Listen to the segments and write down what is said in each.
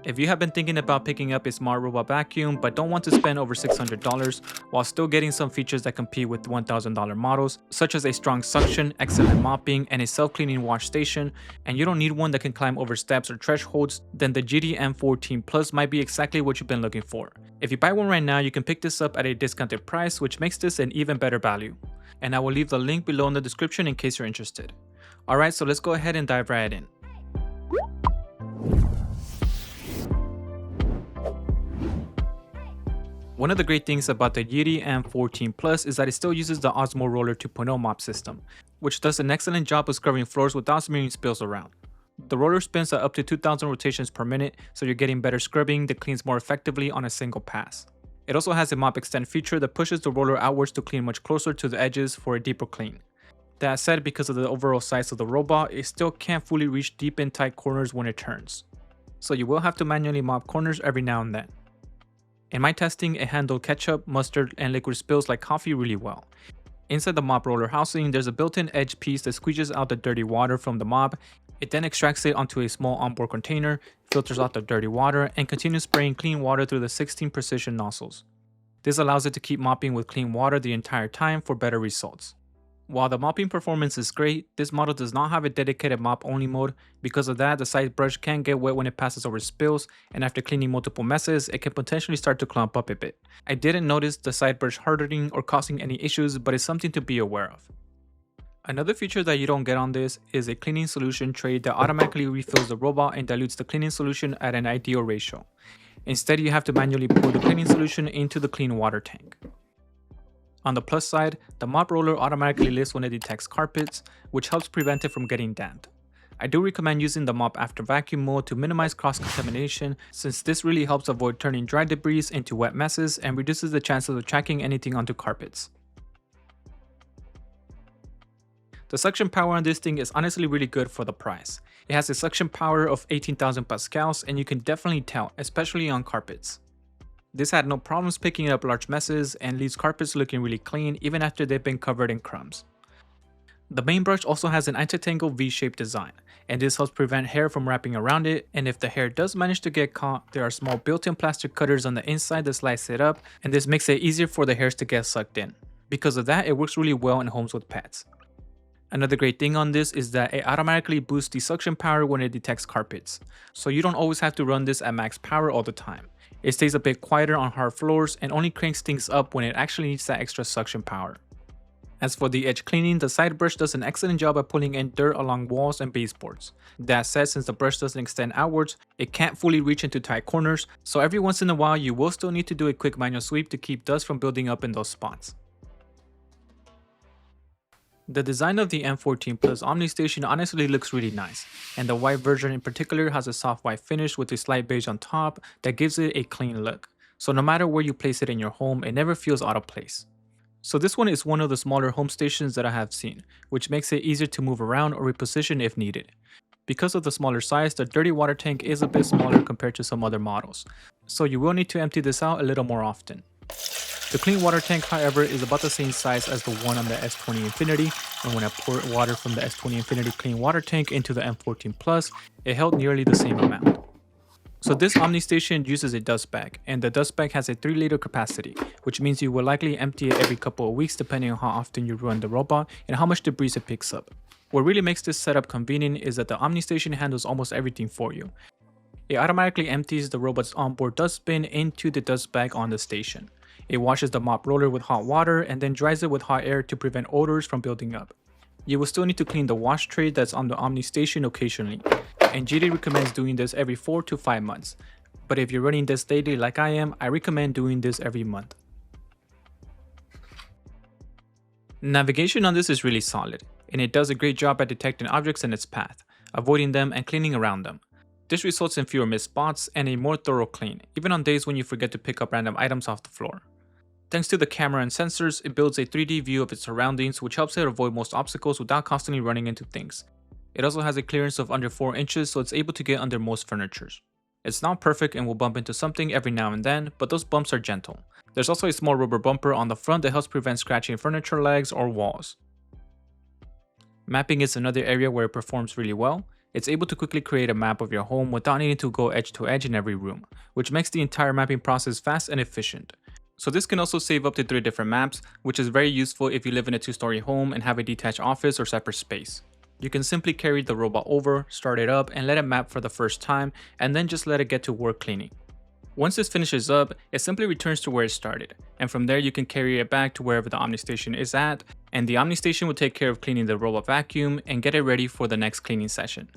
If you have been thinking about picking up a smart robot vacuum but don't want to spend over $600 while still getting some features that compete with $1,000 models, such as a strong suction, excellent mopping, and a self-cleaning wash station, and you don't need one that can climb over steps or thresholds, then the Yeedi M14 Plus might be exactly what you've been looking for. If you buy one right now, you can pick this up at a discounted price, which makes this an even better value. And I will leave the link below in the description in case you're interested. Alright, so let's go ahead and dive right in. One of the great things about the Yeedi M14 Plus is that it still uses the Ozmo Roller 2.0 mop system, which does an excellent job of scrubbing floors without smearing spills around. The roller spins at up to 2,000 rotations per minute, so you're getting better scrubbing that cleans more effectively on a single pass. It also has a mop extend feature that pushes the roller outwards to clean much closer to the edges for a deeper clean. That said, because of the overall size of the robot, it still can't fully reach deep in tight corners when it turns, so you will have to manually mop corners every now and then. In my testing, it handled ketchup, mustard, and liquid spills like coffee really well. Inside the mop roller housing, there's a built-in edge piece that squeezes out the dirty water from the mop. It then extracts it onto a small onboard container, filters out the dirty water, and continues spraying clean water through the 16 precision nozzles. This allows it to keep mopping with clean water the entire time for better results. While the mopping performance is great, this model does not have a dedicated mop only mode. Because of that, the side brush can get wet when it passes over spills, and after cleaning multiple messes, it can potentially start to clump up a bit. I didn't notice the side brush hardening or causing any issues, but it's something to be aware of. Another feature that you don't get on this is a cleaning solution tray that automatically refills the robot and dilutes the cleaning solution at an ideal ratio. Instead, you have to manually pour the cleaning solution into the clean water tank. On the plus side, the mop roller automatically lifts when it detects carpets, which helps prevent it from getting damp. I do recommend using the mop after vacuum mode to minimize cross-contamination, since this really helps avoid turning dry debris into wet messes and reduces the chances of tracking anything onto carpets. The suction power on this thing is honestly really good for the price. It has a suction power of 18,000 pascals, and you can definitely tell, especially on carpets. This had no problems picking up large messes and leaves carpets looking really clean even after they've been covered in crumbs. The main brush also has an anti-tangle V-shaped design, and this helps prevent hair from wrapping around it, and if the hair does manage to get caught, there are small built-in plastic cutters on the inside that slice it up, and this makes it easier for the hairs to get sucked in. Because of that, it works really well in homes with pets. Another great thing on this is that it automatically boosts the suction power when it detects carpets, so you don't always have to run this at max power all the time. It stays a bit quieter on hard floors and only cranks things up when it actually needs that extra suction power. As for the edge cleaning, the side brush does an excellent job at pulling in dirt along walls and baseboards. That said, since the brush doesn't extend outwards, it can't fully reach into tight corners, so every once in a while you will still need to do a quick manual sweep to keep dust from building up in those spots. The design of the M14 Plus Omni Station honestly looks really nice, and the white version in particular has a soft white finish with a slight beige on top that gives it a clean look, so no matter where you place it in your home, it never feels out of place. So this one is one of the smaller home stations that I have seen, which makes it easier to move around or reposition if needed. Because of the smaller size, the dirty water tank is a bit smaller compared to some other models, so you will need to empty this out a little more often. The clean water tank, however, is about the same size as the one on the S20 Infinity, and when I poured water from the S20 Infinity clean water tank into the M14 Plus, it held nearly the same amount. So this Omni Station uses a dust bag, and the dust bag has a 3-liter capacity, which means you will likely empty it every couple of weeks depending on how often you run the robot and how much debris it picks up. What really makes this setup convenient is that the Omni Station handles almost everything for you. It automatically empties the robot's onboard dustbin into the dust bag on the station. It washes the mop roller with hot water and then dries it with hot air to prevent odors from building up. You will still need to clean the wash tray that's on the Omni Station occasionally, and Yeedi recommends doing this every 4 to 5 months. But if you're running this daily like I am, I recommend doing this every month. Navigation on this is really solid, and it does a great job at detecting objects in its path, avoiding them and cleaning around them. This results in fewer missed spots and a more thorough clean, even on days when you forget to pick up random items off the floor. Thanks to the camera and sensors, it builds a 3D view of its surroundings, which helps it avoid most obstacles without constantly running into things. It also has a clearance of under 4 inches, so it's able to get under most furnitures. It's not perfect and will bump into something every now and then, but those bumps are gentle. There's also a small rubber bumper on the front that helps prevent scratching furniture legs or walls. Mapping is another area where it performs really well. It's able to quickly create a map of your home without needing to go edge to edge in every room, which makes the entire mapping process fast and efficient. So this can also save up to 3 different maps, which is very useful if you live in a 2-story home and have a detached office or separate space. You can simply carry the robot over, start it up, and let it map for the first time, and then just let it get to work cleaning. Once this finishes up, it simply returns to where it started, and from there you can carry it back to wherever the Omni Station is at, and the Omni Station will take care of cleaning the robot vacuum and get it ready for the next cleaning session.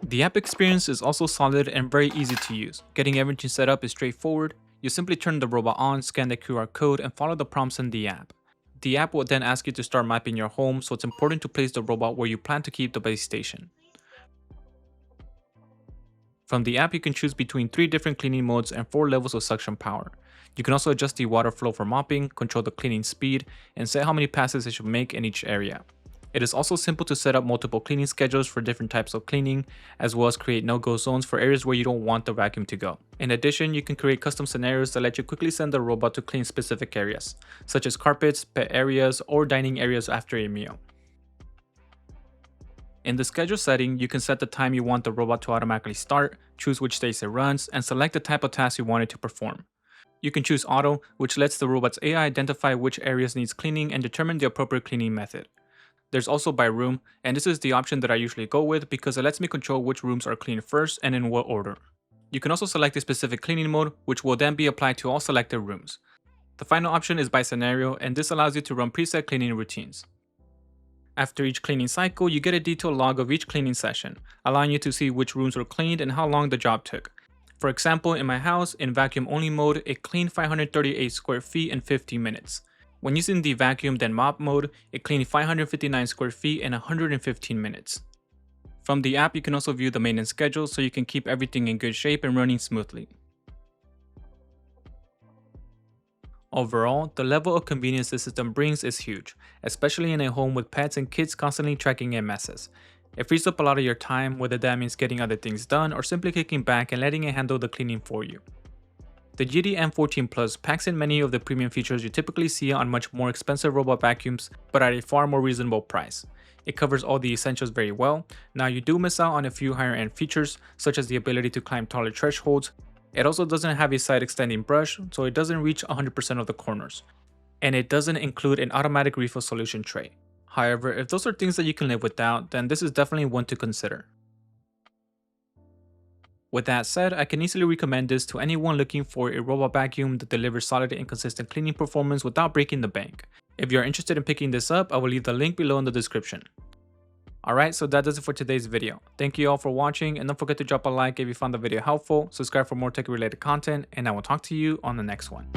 The app experience is also solid and very easy to use. Getting everything set up is straightforward. You simply turn the robot on, scan the QR code, and follow the prompts in the app. The app will then ask you to start mapping your home, so it's important to place the robot where you plan to keep the base station. From the app, you can choose between 3 different cleaning modes and 4 levels of suction power. You can also adjust the water flow for mopping, control the cleaning speed, and set how many passes it should make in each area. It is also simple to set up multiple cleaning schedules for different types of cleaning, as well as create no-go zones for areas where you don't want the vacuum to go. In addition, you can create custom scenarios that let you quickly send the robot to clean specific areas, such as carpets, pet areas, or dining areas after a meal. In the schedule setting, you can set the time you want the robot to automatically start, choose which days it runs, and select the type of task you want it to perform. You can choose Auto, which lets the robot's AI identify which areas needs cleaning and determine the appropriate cleaning method. There's also by room, and this is the option that I usually go with because it lets me control which rooms are cleaned first and in what order. You can also select a specific cleaning mode, which will then be applied to all selected rooms. The final option is by scenario, and this allows you to run preset cleaning routines. After each cleaning cycle, you get a detailed log of each cleaning session, allowing you to see which rooms were cleaned and how long the job took. For example, in my house, in vacuum only mode, it cleaned 538 square feet in 15 minutes. When using the vacuum then mop mode, it cleaned 559 square feet in 115 minutes. From the app, you can also view the maintenance schedule so you can keep everything in good shape and running smoothly. Overall, the level of convenience the system brings is huge, especially in a home with pets and kids constantly tracking in messes. It frees up a lot of your time, whether that means getting other things done or simply kicking back and letting it handle the cleaning for you. The Yeedi M14 Plus packs in many of the premium features you typically see on much more expensive robot vacuums, but at a far more reasonable price. It covers all the essentials very well. Now you do miss out on a few higher end features, such as the ability to climb taller thresholds. It also doesn't have a side extending brush, so it doesn't reach 100% of the corners. And it doesn't include an automatic refill solution tray. However, if those are things that you can live without, then this is definitely one to consider. With that said, I can easily recommend this to anyone looking for a robot vacuum that delivers solid and consistent cleaning performance without breaking the bank. If you're interested in picking this up, I will leave the link below in the description. Alright, so that does it for today's video. Thank you all for watching, and don't forget to drop a like if you found the video helpful, subscribe for more tech related content, and I will talk to you on the next one.